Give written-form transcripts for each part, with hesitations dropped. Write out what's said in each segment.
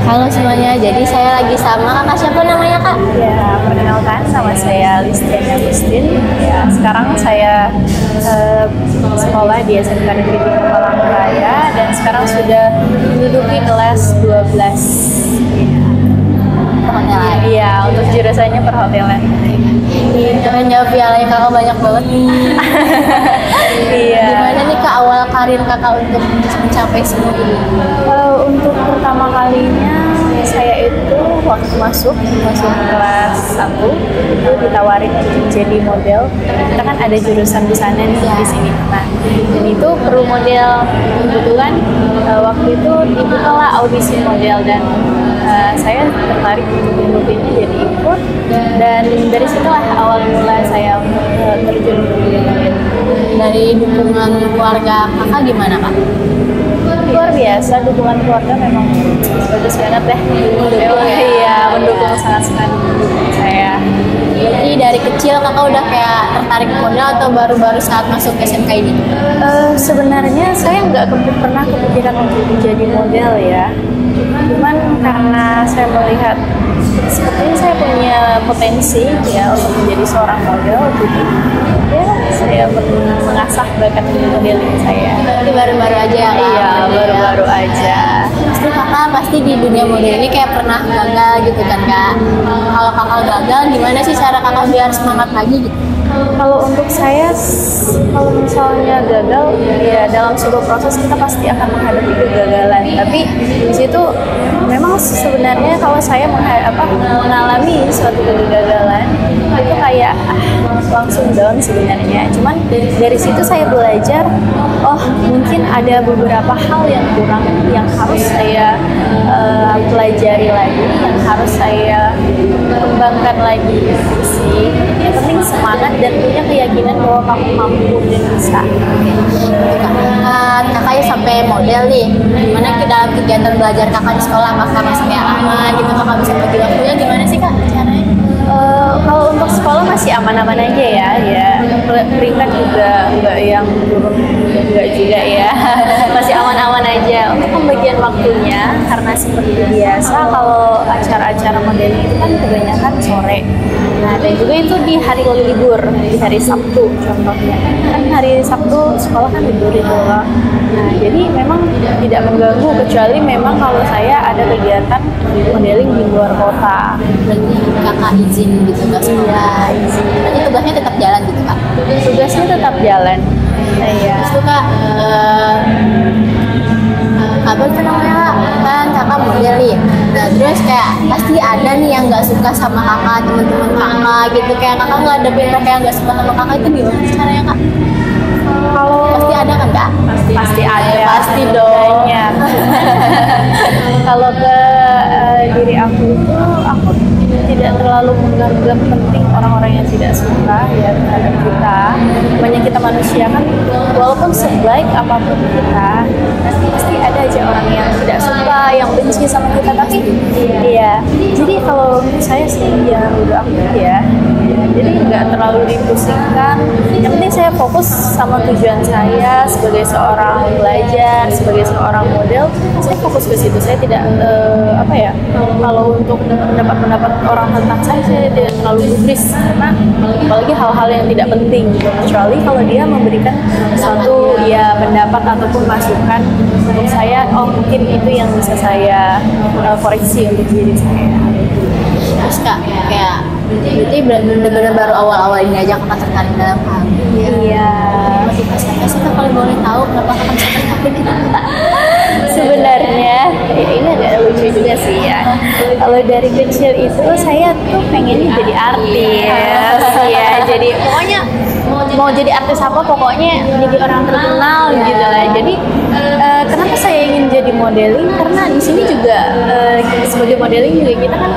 Halo semuanya, jadi saya lagi sama kakak, siapa namanya kak? Ya, perkenalkan nama saya Listian Agustin. Ya, sekarang saya sekolah di SMK Negeri 3 Palangkaraya dan sekarang sudah menduduki kelas 12. Perhotelan. Iya, untuk jurusannya perhotelan. Keren jawab pialanya kakak banyak banget nih. Iya. Gimana nih kak awal karir kakak untuk mencapai semua ini? Untuk pertama kalinya saya itu waktu masuk kelas 1 itu ditawarin untuk jadi model. Kita kan ada jurusan busana nih di sini. Nah, dan itu perlu model. Kebetulan waktu itu dibukalah audisi model dan saya tertarik untuk mengikutinya, jadi ikut, dan dari situlah awal mula saya terjun ke dunia model. Dari dukungan keluarga kakak gimana kak? Luar biasa, dukungan keluarga memang bagus banget deh. Iya, mendukung, sangat sekali mendukung saya. Jadi dari kecil kakak udah kayak tertarik model atau baru-baru saat masuk SMK ini? Sebenarnya saya nggak pernah kepikiran untuk menjadi model ya. Cuman karena saya melihat sepertinya saya punya potensi ya untuk menjadi seorang model, jadi ya saya mengasah bakat modeling saya. Berarti baru-baru aja ya kak? Iya, baru-baru aja. Pasti kakak pasti di dunia model ini kayak pernah gagal gitu kan kak? Kalau kakak gagal, gimana sih cara kakak biar semangat lagi gitu? Kalau untuk saya, kalau misalnya gagal, ya dalam sebuah proses kita pasti akan menghadapi kegagalan. Tapi di situ memang sebenarnya kalau saya mengalami suatu kegagalan itu kayak langsung down sebenarnya. Cuman dari situ saya belajar, oh mungkin ada beberapa hal yang kurang yang harus saya pelajari lagi, yang harus saya kembangkan lagi sih. Yang penting semangat dan punya keyakinan bahwa kamu mampu dan bisa. Kakaknya sampai model nih, gimana dalam kegiatan belajar kakak di sekolah? Apakah masih kayak lama gitu, kakak bisa bagi waktunya gimana sih kak caranya? Kalau untuk sekolah masih aman-aman aja ya peringkat juga enggak yang turun, enggak juga ya. Masih aman-aman aja. Untuk pembagian waktunya, karena seperti biasa kalau acara-acara modeling itu kan kebanyakan sore. Nah, dan juga itu di hari libur, di hari Sabtu contohnya. Kan hari Sabtu sekolah kan libur itu loh. Nah, jadi memang tidak mengganggu, kecuali memang kalau saya ada kegiatan modeling di luar kota. Berarti kakak izin gitu nggak sekolah? Iya, izin. Berarti tugasnya tetap jalan gitu kak? Tugasnya tetap jalan. Iya. Terus tuh kak, apa tuh namanya kan kakak model nih. Nah terus kayak pasti ada nih yang nggak suka sama kakak, teman-teman kakak gitu. Kayak kakak nggak ada mereka yang nggak suka sama kakak, itu gimana sih caranya kak? Kalau Pasti ada kan kak? pasti ada, Pasti dong. banyak. Kalau ke diri aku itu, aku tidak terlalu menganggap penting orang-orang yang tidak suka ya terhadap kita. Banyak kita manusia kan, walaupun sebaik apapun kita, pasti ada aja orang yang tidak suka, yang benci sama kita. Tapi iya, jadi kalau saya sih ya udah aktif ya. Jadi nggak terlalu dipusingkan. Yang penting saya fokus sama tujuan saya sebagai seorang pelajar, sebagai seorang model. Saya fokus ke situ. Saya tidak kalau untuk pendapat orang tentang saya tidak terlalu gubris, karena apalagi hal-hal yang tidak penting gitu. Kecuali kalau dia memberikan suatu ya pendapat ataupun masukan untuk saya, oh mungkin itu yang bisa saya koreksi untuk diri saya. Terus kak kayak berarti benar-benar baru awal-awal ini aja kakak tertarik dalam hal ini. Iya. Motivasi apa sih kak kalau boleh tahu kenapa kakak bisa tertarik gitu? Sebenarnya ya ini agak lucu juga sih ya. Kalau dari kecil itu saya tuh pengennya jadi artis ya. Jadi pokoknya mau jadi artis apa, pokoknya jadi orang terkenal gitu lah. Jadi kenapa saya ingin jadi modeling? Karena di sini juga sebagai modeling juga kita kan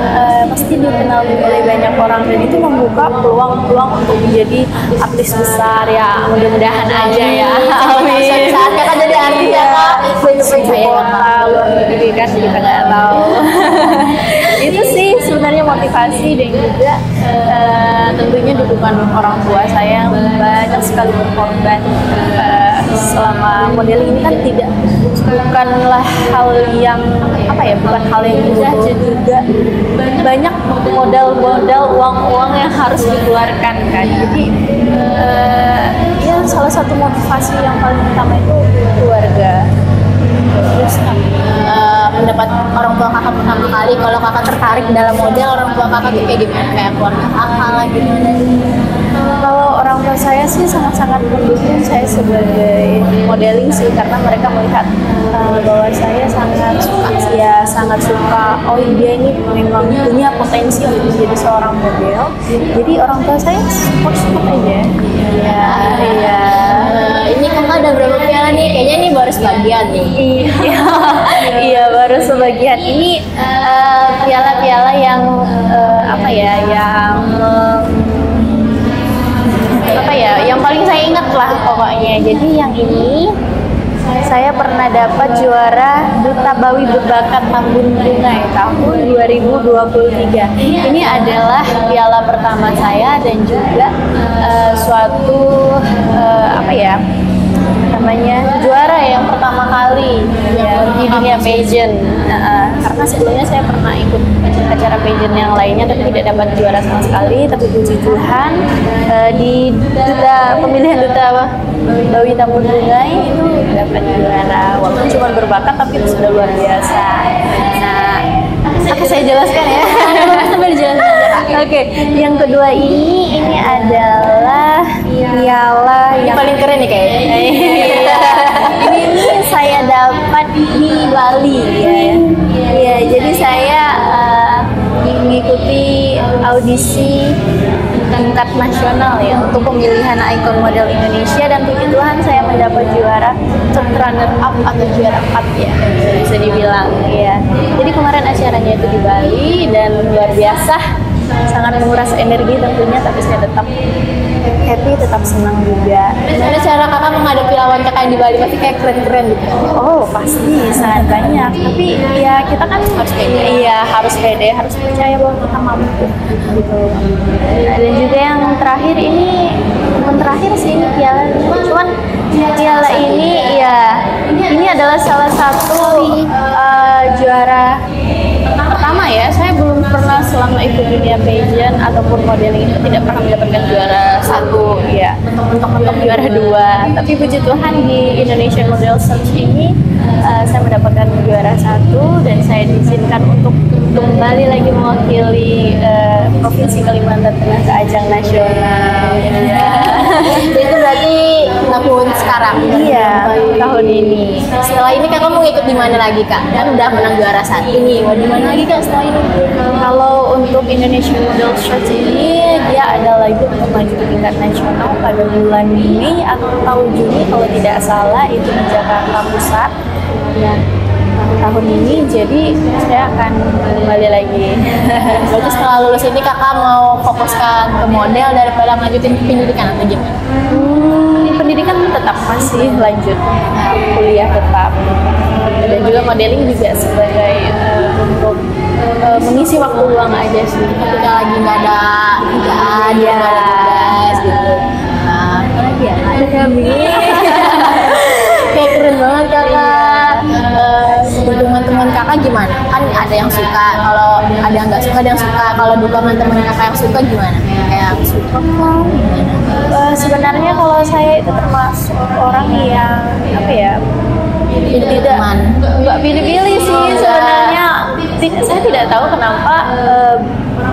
pasti dikenal oleh banyak orang, dan itu membuka peluang-peluang untuk menjadi artis besar ya. Mudah-mudahan aja ya. Amin. Saat kakak jadi artis ya kak, Kota luar negeri kan kita nggak tahu. Itu sih sebenarnya motivasi, dan juga tentunya dukungan orang tua saya yang banyak sekali berkorban selama modeling ini kan bukanlah hal yang bukan hal yang mudah, dan juga banyak modal uang yang harus dikeluarkan kan. Jadi ya salah satu motivasi yang paling utama itu keluarga. Terus pendapat orang tua kakak pertama kali kalau kakak tertarik dalam model, orang tua kakak tuh kayak gimana, kayak keluarga kakak lah gimana? Kalau orang tua saya sih sangat-sangat mendukung saya sebagai modeling sih, karena mereka melihat bahwa saya sangat suka. Oh dia ini memang punya potensi untuk menjadi seorang model. Jadi orang tua saya support aja. Iya. Ini kakak ada berapa piala nih? Kayaknya ini baru sebagian nih. Iya baru sebagian. Ini piala-piala yang yang paling saya ingat lah pokoknya. Jadi yang ini saya pernah dapat juara Duta Bawi Berbakat Tambun Bungai tahun 2023. Ini adalah piala pertama saya dan juga suatu juara yang pertama kali di dunia pageant. Karena sebelumnya saya pernah ikut acara pageant yang lainnya tapi tidak dapat juara sama sekali. Tapi puji Tuhan di pemilihan Duta Bawi Tambun Bungai itu dapat juara. Walaupun cuma berbakat tapi itu sudah luar biasa. Nah, aku saya jelaskan ya. Sambil dijelaskan. Oke, yang kedua ini adalah piala yang paling keren nih kayaknya. Ini saya dapat di Bali ya. Iya, jadi saya mengikuti audisi tingkat nasional ya untuk pemilihan ikon model Indonesia, dan puji Tuhan saya mendapat juara top runner up atau juara 4 ya bisa dibilang ya. Jadi kemarin acaranya itu di Bali dan luar biasa, sangat menguras energi tentunya, tapi saya tetap happy, tetap senang juga. Gimana cara kakak menghadapi lawan kakak yang di Bali? Pasti kayak keren-keren gitu. Oh pasti sangat banyak, tapi ya kita kan harus pede. Iya harus pede, harus percaya bahwa kita mampu gitu. Dan juga yang terakhir ini, bukan terakhir sih ini piala, cuman piala ini ya ini adalah salah satu juara pertama ya. Saya belum pernah selama ikut dunia pageant ataupun modeling itu tidak pernah mendapatkan juara 1 ya, mentok-mentok juara 2. Tapi puji Tuhan di Indonesian Model Search ini saya mendapatkan juara 1 dan saya diizinkan untuk kembali lagi mewakili Provinsi Kalimantan Tengah ke ajang nasional. Itu berarti tahun sekarang. Iya, tahun ini. Setelah ini kakak mau ikut di mana lagi kak? Kan udah menang juara 1 ini. Mau di mana lagi kak setelah ini? Kalau untuk Indonesian Model Search ini dia ada lagi untuk maju ke tingkat nasional pada bulan Mei atau Juni kalau tidak salah, itu di Jakarta Pusat. Ya, tahun ini, jadi saya akan kembali lagi. Berarti setelah lulus ini kakak mau fokuskan ke model daripada melanjutin pendidikan atau gimana? Pendidikan tetap masih lanjut, kuliah tetap, dan juga modeling juga sebagai untuk mengisi waktu luang aja sih. Ketika lagi nggak ada kerjaan, nggak ada tugas gitu. Nah, apa lagi ya? Ada kami. Kayak keren banget kakak. Teman-teman kakak gimana? Kan ada yang suka, kalau ada yang nggak suka, ada yang suka. Kalau teman-teman kakak yang suka gimana? Kayak suka kok gimana? Sebenarnya kalau saya itu termasuk orang yang nggak pilih-pilih sih sebenarnya. Saya tidak tahu kenapa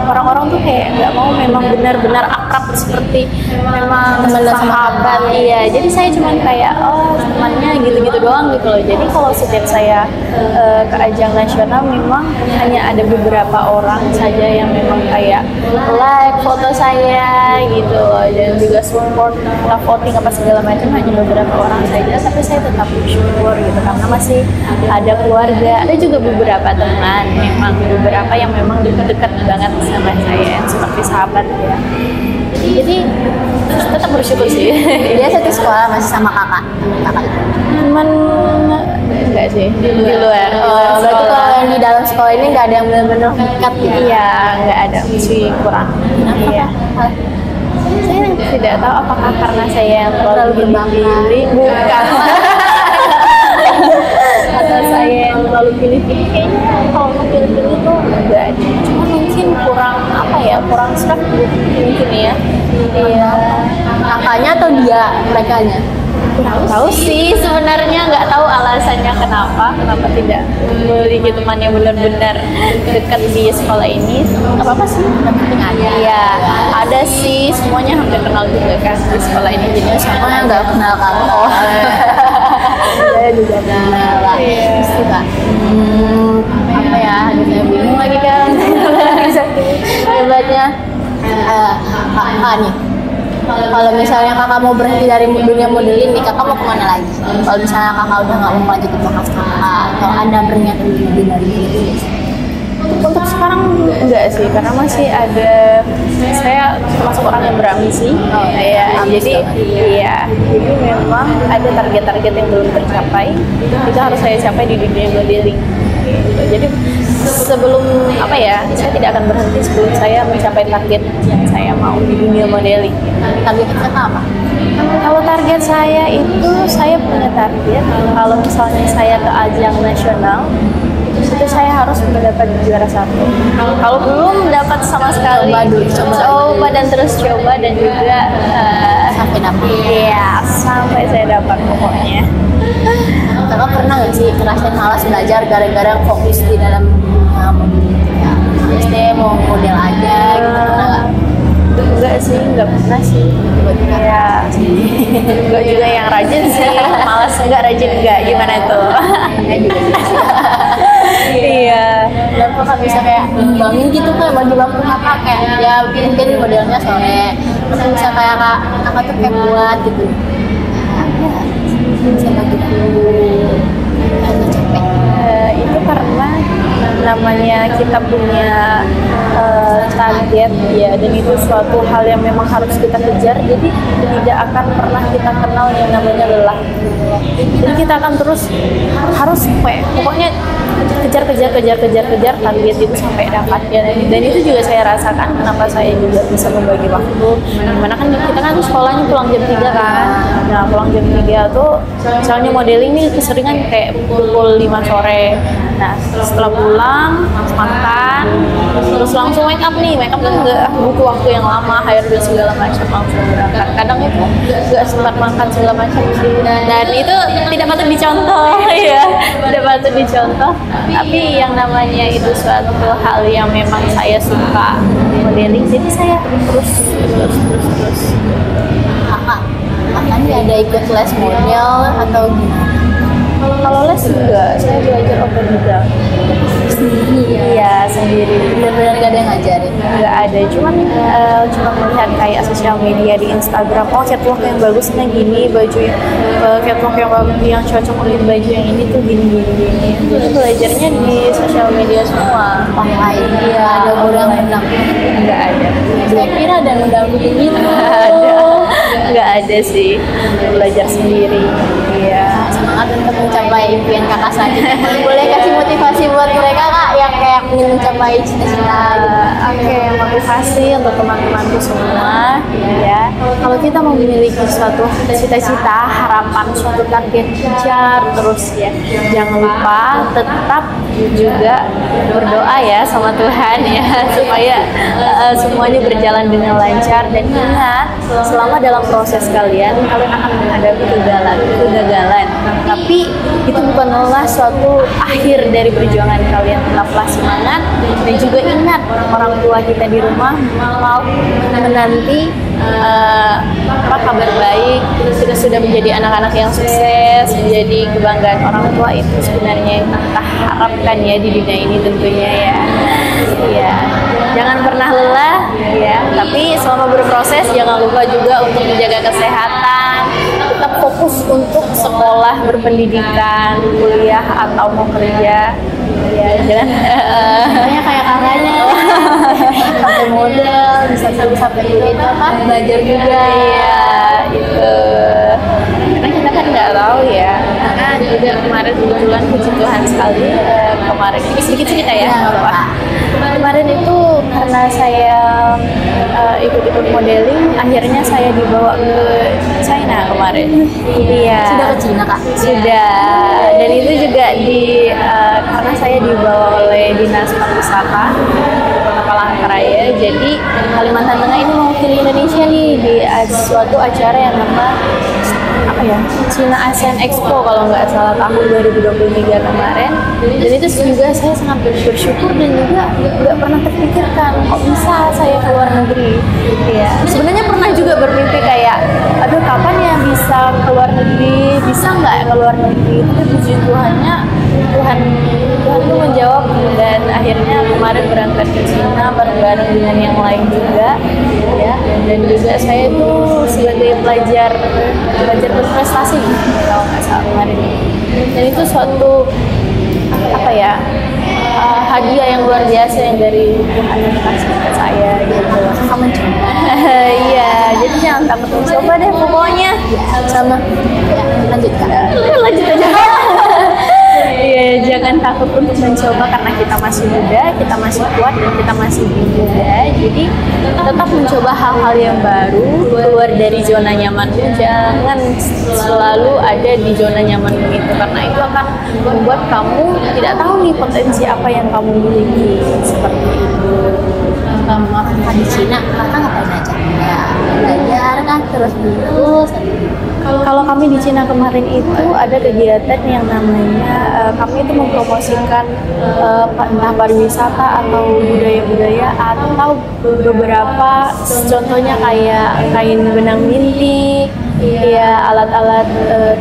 orang-orang tuh kayak nggak mau memang benar-benar akrab seperti memang sahabat. Iya, jadi saya cuma kayak temannya gitu-gitu doang gitu loh. Jadi kalau setiap saya ke ajang nasional memang hanya ada beberapa orang saja yang memang kayak like foto saya gitu loh, dan juga support voting apa segala macam, hanya beberapa orang saja. Tapi saya tetap bersyukur gitu karena masih ada keluarga, ada juga beberapa teman, memang beberapa yang memang dekat banget sama saya, seperti sahabat ya. Jadi tetap bersyukur sih. Dia satu sekolah masih sama kakak. Cuman enggak sih di luar. Berarti kalau yang di dalam sekolah ini nggak ada yang benar-benar dekat gitu? Iya, nggak ada, masih kurang. Iya. Saya tidak tahu apakah karena saya yang terlalu pilih-pilih, bukan. Atau saya yang terlalu pilih-pilih. Kayaknya kalau mau pilih-pilih tuh enggak ada. Cuma mungkin kurang serak mungkin ya. Iya. Kakaknya atau dia, merekanya? Kurang tahu sih sebenarnya, nggak tahu alasannya kenapa tidak memiliki teman yang benar-benar dekat di sekolah ini. Nggak apa-apa sih, penting ada. Iya, ada sih, semuanya hampir kenal juga kan di sekolah ini, jadi Semuanya nggak kenal kamu. Saya juga kenal lah. Pasti Kak. Apa ya? Aduh, saya bingung lagi kan. Hebatnya kakak nih. Kalau misalnya kakak mau berhenti dari dunia modeling nih, kakak mau kemana lagi? Kalau misalnya kakak udah nggak mau lanjut ke bakat kakak, atau anda berniat lebih dari modeling? untuk sekarang enggak sih, karena masih ada, saya termasuk orang yang berambisi. Jadi memang ada target-target yang belum tercapai, itu harus saya capai di dunia modeling gitu. Jadi sebelum saya tidak akan berhenti sebelum saya mencapai target yang saya mau di dunia modeling. Target kita apa? Kalau target saya itu, saya punya target kalau misalnya saya ke ajang nasional itu saya harus mendapat juara 1. Kalau belum dapat sama sekali, coba dan terus coba, dan juga sampai dapat. Iya, sampai saya dapat pokoknya. Kakak pernah nggak sih ngerasain malas belajar gara-gara fokus di dalam SD mau model aja gitu, pernah nggak? Enggak sih, enggak pernah sih. Iya, enggak juga yang rajin sih. Malas enggak, rajin enggak, gimana tuh? Iya. Dan kakak bisa kayak ngembangin gitu kayak bagi waktu kakak kayak ya mungkin modelnya sore, terus bisa kayak kakak tuh kayak buat gitu. Bisa bagi waktu capek. Itu karena namanya kita punya target ya, dan itu suatu hal yang memang harus kita kejar, jadi tidak akan pernah kita kenal yang namanya lelah. Jadi kita akan terus harus pokoknya kejar target itu sampai dapat ya. Dan itu juga saya rasakan kenapa saya juga bisa membagi waktu, dimana kan kita kan sekolahnya pulang jam 3 kan. Nah, pulang jam 3 tuh misalnya modeling nih keseringan kayak pukul 5 sore. Nah, setelah pulang makan terus langsung make up kan nggak butuh waktu yang lama, hair dan segala macam, langsung berangkat. Kadang itu nggak sempat makan segala macam sih, dan itu tidak patut dicontoh. Ya, tidak patut dicontoh. Tapi yang namanya itu suatu hal yang memang saya suka modeling, jadi saya terus. Kakak nih ada ikut les model atau gimana? Kalau les enggak, saya belajar otodidak. Iya, sendiri. Benar-benar gak ada yang ngajarin? Nggak ada, cuma melihat kayak sosial media di Instagram, catwalk yang bagusnya gini, baju catwalk yang bagus, yang cocok untuk baju yang ini tuh gini. Jadi belajarnya di sosial media semua. Online, iya, ada undang-undang? Nggak ada. Saya kira ada undang-undang gitu. Nggak ada sih, belajar sendiri. Iya. Semangat untuk mencapai impian kakak selanjutnya. Boleh kasih motivasi buat mereka kak yang kayak ingin mencapai cita-cita gitu. Oke, motivasi untuk teman-temanku semua ya. Kalau kita memiliki suatu cita-cita, harapan, suatu target, kejar terus ya. Jangan lupa tetap juga berdoa ya sama Tuhan ya, supaya semuanya berjalan dengan lancar. Dan ingat, selama dalam proses kalian akan menghadapi kegagalan, tapi itu bukanlah suatu akhir dari perjuangan kalian. Tetaplah semangat, dan juga ingat orang tua kita di rumah mau menanti kabar baik. Kita sudah menjadi anak-anak yang sukses, menjadi kebanggaan orang tua. Itu sebenarnya yang kita harapkan ya di dunia ini tentunya ya. Ya, jangan pernah lelah ya, tapi selama berproses jangan lupa juga untuk menjaga kesehatan, tetap fokus untuk sekolah, berpendidikan, kuliah atau mau kerja ya. Jangan kayak kakaknya sampai model bisa sampai itu apa belajar juga ya itu, karena kita kan nggak tahu ya. Karena juga kemarin kebetulan puji Tuhan sekali, kemarin sedikit cerita ya, kemarin itu karena saya ikut-ikut modeling, akhirnya saya dibawa ke China kemarin. Iya. Sudah ke Cina Kak? Sudah. Dan itu juga karena saya dibawa oleh Dinas Pariwisata Kota Palangkaraya. Jadi Kalimantan Tengah ini mewakili Indonesia nih di suatu acara yang Cina ASEAN Expo kalau nggak salah tahun 2023 kemarin. Dan itu juga saya sangat bersyukur dan juga nggak pernah terpikirkan kok bisa saya ke luar negeri. Ya, sebenarnya pernah juga bermimpi kayak, aduh kapan ya bisa ke luar negeri, bisa nggak ke luar negeri. Tapi puji Tuhannya, Tuhan tuh menjawab, dan akhirnya kemarin berangkat ke Cina bareng-bareng dengan yang lain juga, ya. Dan juga saya tuh sebagai pelajar berprestasi kalau nggak salah kemarin. Dan itu suatu hadiah yang luar biasa yang dari Tuhan yang kasih ke saya gitu. Kamu coba. Iya, jadi jangan takut mencoba deh pokoknya. Sama. Ya, lanjutkan. Lanjut aja. Iya, jangan takut untuk mencoba karena kita masih muda, kita masih kuat, dan kita masih muda. Jadi tetap mencoba hal-hal yang baru, keluar dari zona nyaman. Jangan selalu ada di zona nyaman itu, karena itu akan membuat kamu tidak tahu nih potensi apa yang kamu miliki. Seperti itu. Kakak di Cina, kakak ngapain aja? Ya, belajar kan terus lulus. Kalau kami di Cina kemarin itu ada kegiatan yang namanya kami itu mempromosikan entah pariwisata atau budaya-budaya atau beberapa contohnya kayak kain benang bintik, ya alat-alat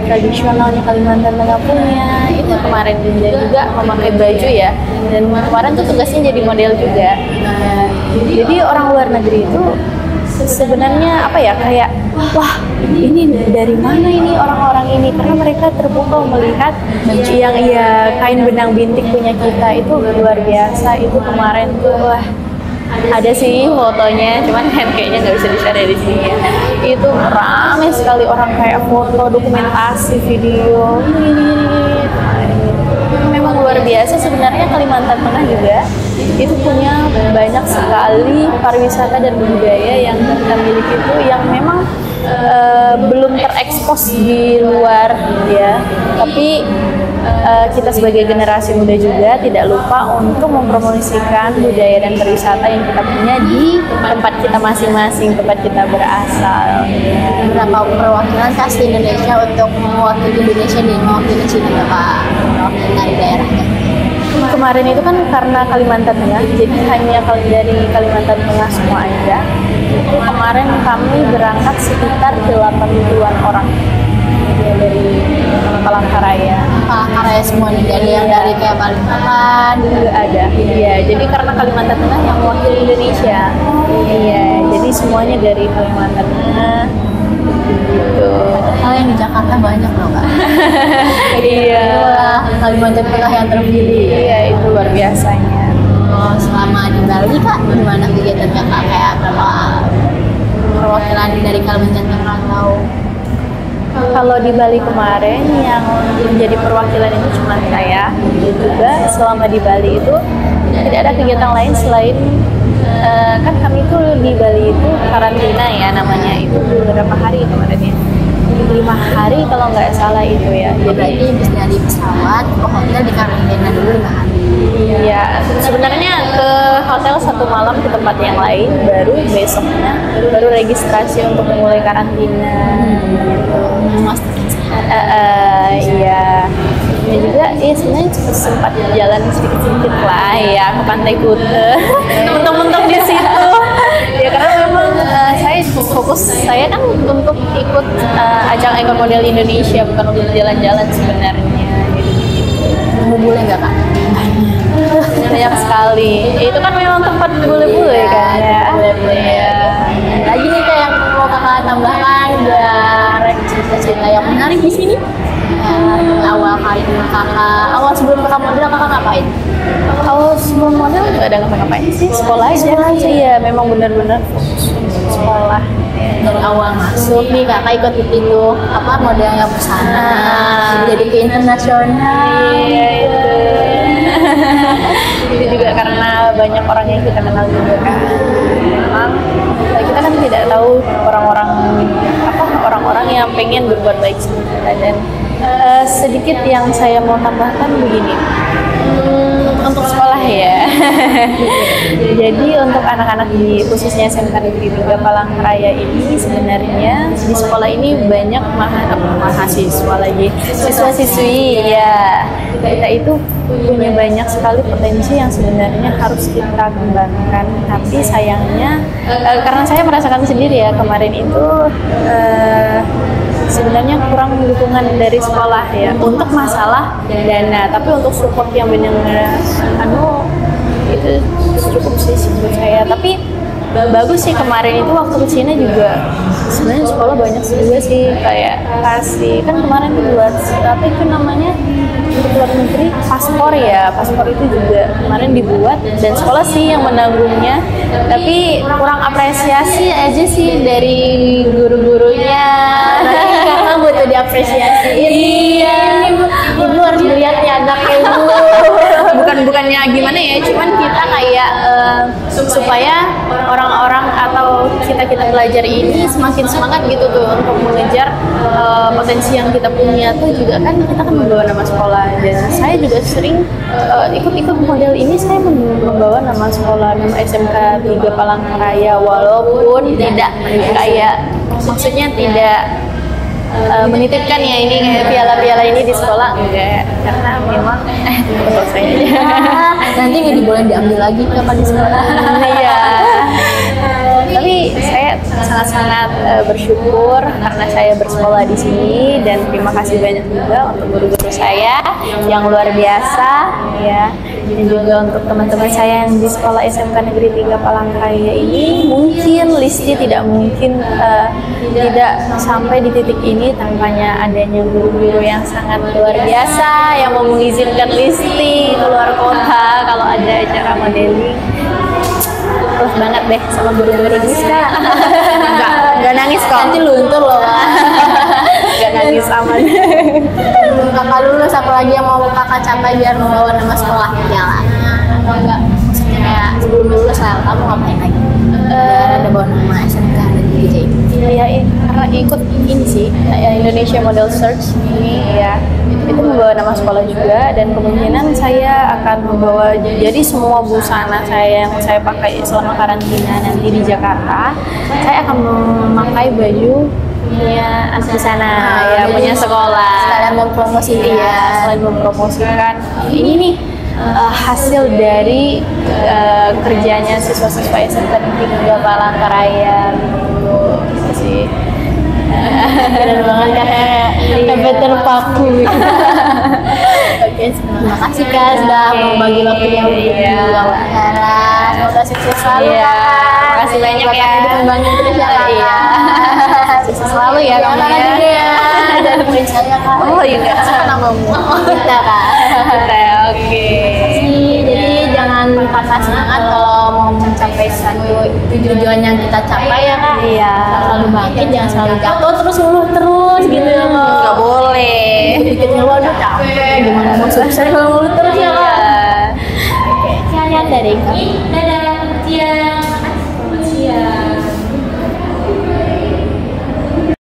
tradisionalnya Kalimantan Tengah punya itu kemarin, dan juga memakai baju ya. Dan kemarin tuh tugasnya jadi model juga. Jadi orang luar negeri itu sebenarnya kayak wah ini dari mana ini orang-orang ini, karena mereka terpukau melihat yang kain benang bintik punya kita itu luar biasa. Itu kemarin tuh wah, ada sih fotonya, cuman kan kayaknya nggak bisa di-share di sini ya. Itu ramai sekali orang kayak foto, dokumentasi, video. Memang luar biasa sebenarnya. Kalimantan Tengah juga itu punya banyak sekali pariwisata dan budaya yang kita miliki itu yang memang belum terekspos di luar ya. Tapi kita sebagai generasi muda juga tidak lupa untuk mempromosikan budaya dan pariwisata yang kita punya di tempat kita masing-masing, tempat kita berasal. Berapa perwakilan khas di Indonesia untuk mewakili Indonesia nih, mewakili Cina Bapak, mewakili dari daerahnya? Kemarin itu kan karena Kalimantan Tengah, jadi hanya dari Kalimantan Tengah semua aja. Itu kemarin kami berangkat sekitar 80-an orang ya, dari Palangkaraya. Palangkaraya semua nih, dari yang dari kayak Balikpapan juga ada. Iya, jadi karena Kalimantan Tengah yang mewakili Indonesia. Iya, jadi semuanya dari Kalimantan Tengah. Gitu. Padahal yang di Jakarta banyak loh Kak. Iya. Kalimantan Tengah yang terpilih. Iya, itu luar biasanya. Oh, selama di Bali Kak, gimana kegiatannya Kak? Kayak berapa perwakilan dari Kalimantan Tengah atau? Kalau di Bali kemarin yang menjadi perwakilan itu cuma saya. Juga selama di Bali itu tidak ada kegiatan lain selain kan kami itu di Bali itu karantina ya namanya, itu beberapa hari kemarin ya, 5 hari kalau nggak salah itu ya. Jadi habis dari pesawat ke hotel di karantina dulu 5 hari. Iya, sebenarnya ke hotel 1 malam ke tempat yang lain, baru besoknya baru registrasi untuk memulai karantina. Iya. Ya juga, sebenarnya sempat jalan sedikit-sedikit lah ya ke Pantai Kuta, mentok-mentok di situ. Ya karena memang saya kan untuk ikut ajang Icon Model Indonesia, bukan untuk jalan-jalan sebenarnya. Bule nggak Kak? Banyak sekali. Itu kan memang tempat bule-bule kan ya. Bule-bule ya. Lagi nih kayak yang mau Kakak tambahkan dari cerita-cerita yang menarik di sini. Awal sebelum Kakak model Kakak ngapain? Kalau sebelum model nggak ada ngapa-ngapain sih, sekolah aja. Iya, memang benar-benar sekolah. Dari awal masuk nih Kakak ikut itu model yang pesana, jadi ke internasional. Iya itu. Itu juga karena banyak orang yang kita kenal juga kan. Memang kita kan tidak tahu orang-orang yang pengen berbuat baik sama kita. Dan sedikit yang saya mau tambahkan begini. Untuk sekolah ya. Jadi untuk anak-anak di khususnya SMK Negeri 3 Palangkaraya ini sebenarnya di sekolah ini banyak mahasiswa lagi, siswa-siswi ya. Kita itu punya banyak sekali potensi yang sebenarnya harus kita kembangkan. Tapi sayangnya karena saya merasakan sendiri ya kemarin itu sebenarnya kurang dukungan dari sekolah ya untuk masalah dana, tapi untuk support yang benar-benar itu cukup sih menurut saya. Tapi bagus sih kemarin itu waktu ke Cina juga sebenarnya sekolah banyak juga sih kayak kasih kan kemarin buat apa itu namanya untuk luar negeri paspor itu juga kemarin dibuat dan sekolah sih yang menanggungnya, tapi kurang apresiasi aja sih dari guru-gurunya. Karena butuh diapresiasi. Iya, Ibu harus lihat ya anaknya ibu. bukannya gimana ya, cuman kita kayak supaya orang-orang atau kita belajar ini semakin semangat gitu tuh untuk mengejar potensi yang kita punya tuh juga kan kita kan membawa nama sekolah. Dan saya juga sering ikut model ini, saya membawa nama sekolah, nama SMK 3 Palangkaraya, walaupun tidak kayak maksudnya tidak menitipkan ya ini kayak piala-piala ini di sekolah, enggak, karena memang betul saya aja. Nanti nggak diboleh diambil lagi kapan di sekolah. Iya. Tapi saya sangat-sangat bersyukur karena saya bersekolah di sini, dan terima kasih banyak juga untuk guru-guru saya yang luar biasa ya, dan juga untuk teman-teman saya yang di sekolah SMK Negeri 3 Palangkaraya ini. Mungkin Listi tidak mungkin tidak sampai di titik ini tanpanya adanya guru-guru yang sangat luar biasa yang mau mengizinkan Listi keluar kota kalau ada acara modeling. Terus banget deh sama guru-guru Rizka. Enggak nangis kok. Nanti luntur loh. Enggak nangis aman. Kakak lulus, apa lagi yang mau kakak capai biar membawa nama sekolahnya lah? Atau enggak? Maksudnya kayak sebelum lulus lah, kamu ngapain lagi? Biar ada bawa nama SMK Negeri 3. Ya, karena ikut ini sih Indonesia Model Search ini ya, itu membawa nama sekolah juga, dan kemungkinan saya akan membawa, jadi semua busana saya yang saya pakai selama karantina nanti di Jakarta, saya akan memakai baju punya anak di sana ya, punya sekolah. Sekalian mempromosikan. Iya, selain mempromosikan ini nih hasil dari kerjanya siswa-siswa SMK Negeri 3 Palangkaraya gitu sih. Bener banget kan, sampai terpaku gitu. Oke, terima kasih Kak sudah mau bagi waktunya untuk wawancara. Semoga sukses selalu. Iya, terima kasih banyak ya. Dikembangin terus ya Kak. Iya. Sukses selalu ya kamu ya. Dan percaya Kak. Oh iya, Siapa namamu? Kita Kak. Oke. Jadi jangan patah semangat kalau mau mencapai satu tujuan yang kita capai ya Kak. Iya. Selalu bangkit, jangan selalu jatuh terus ngeluh terus gitu ya Kak. Nggak boleh. Dikit ngeluh aduh capek, gimana mau sukses kalau ngeluh terus ya Kak. Iya. Oke, sekian dari kami.